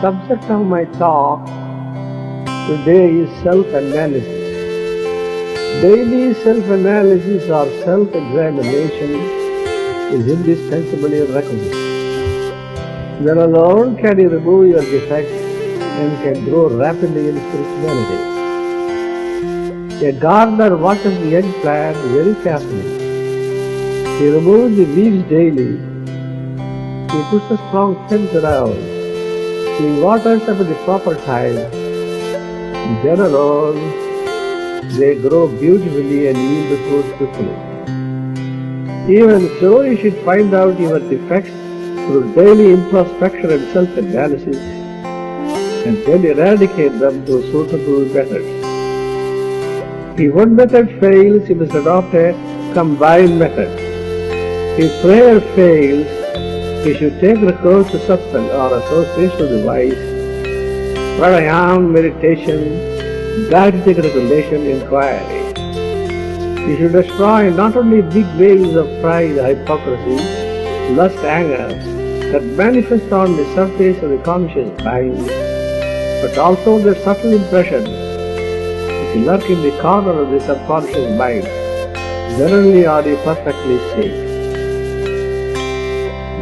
subject of my talk today is self-analysis. Daily self-analysis or self-examination is indispensably requisite. Then alone can you remove your defects and can grow rapidly in spirituality. A gardener watches the eggplant very carefully. He removes the weeds daily. He puts a strong fence around. He waters them at the proper time. Then alone, they grow beautifully and yield the fruit quickly. Even so, you should find out your defects through daily introspection and self-analysis, and then eradicate them through suitable methods. If one method fails, you must adopt a combined method. If prayer fails, you should take recourse to satsang or association device, pranayama, meditation, dietetic regulation, inquiry. You should destroy not only big waves of pride, hypocrisy, lust, anger that manifest on the surface of the conscious mind, but also their subtle impressions which lurk in the corner of the subconscious mind. Generally are you perfectly safe.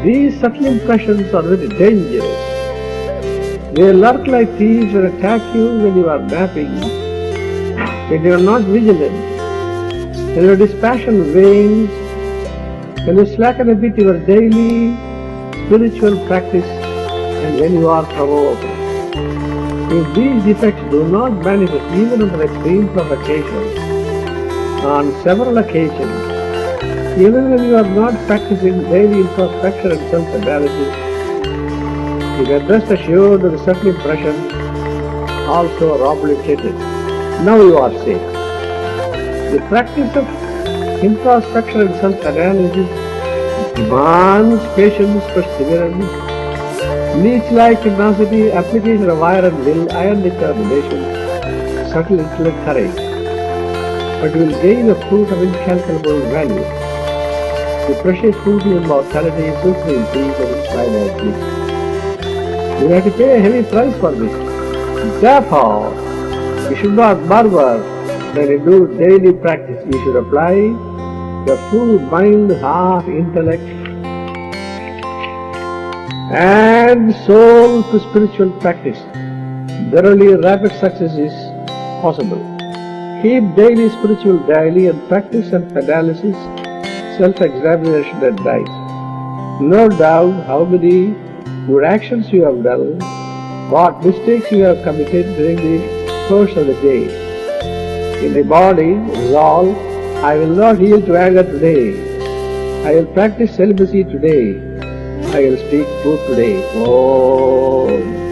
These subtle impressions are very dangerous. They lurk like thieves and attack you when you are napping, when you are not vigilant, when your dispassion wanes, when you slacken a bit your daily spiritual practice, and when you are provoked. If these defects do not manifest even under extreme provocation, on several occasions, even when you are not practicing daily introspection and self-analysis, you can rest assured that the subtle impressions also are obliterated. Now you are safe. The practice of introspection and self-analysis demands patience, perseverance, leech-like tenacity, application of iron will, iron determination, subtle intellect, courage. But you will gain a fruit of incalculable value. The precious fruit of immortality is swiftly increased and its pride has been. You have to pay a heavy price for this. Therefore, you should not murmur when you do daily practice. You should apply your full mind, heart, intellect, and soul to spiritual practice. Verily, rapid success is possible. Keep daily spiritual diary and practice self-analysis, self-examination and advice. Note down how many good actions you have done, what mistakes you have committed during the course of the day. In the body, resolve, I will not yield to anger today. I will practice celibacy today. I will speak truth today. Om.